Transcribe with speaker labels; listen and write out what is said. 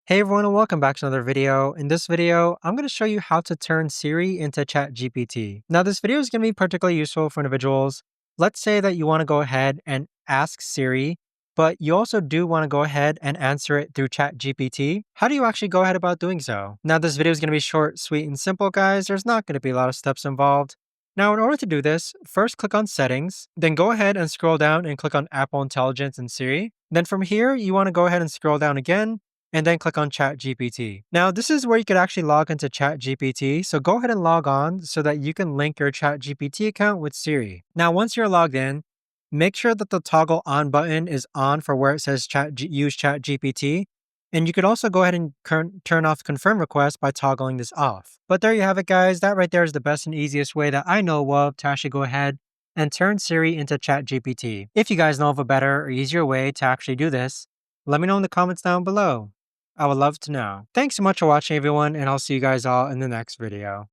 Speaker 1: Hey everyone and welcome back to another video. In this video, I'm going to show you how to turn Siri into ChatGPT. Now this video is going to be particularly useful for individuals. Let's say that you want to go ahead and ask Siri, but you also do want to go ahead and answer it through ChatGPT. How do you actually go ahead about doing so? Now this video is going to be short, sweet, and simple, guys. There's not going to be a lot of steps involved. Now in order to do this, first click on Settings, then go ahead and scroll down and click on Apple Intelligence and Siri. Then from here, you want to go ahead and scroll down again and then click on ChatGPT. Now, this is where you could actually log into ChatGPT, so go ahead and log on so that you can link your ChatGPT account with Siri. Now, once you're logged in, make sure that the toggle on button is on for where it says use ChatGPT, and you could also go ahead and turn off confirm requests by toggling this off. But there you have it, guys. That right there is the best and easiest way that I know of to actually go ahead and turn Siri into ChatGPT. If you guys know of a better or easier way to actually do this, let me know in the comments down below. I would love to know. Thanks so much for watching, everyone, and I'll see you guys all in the next video.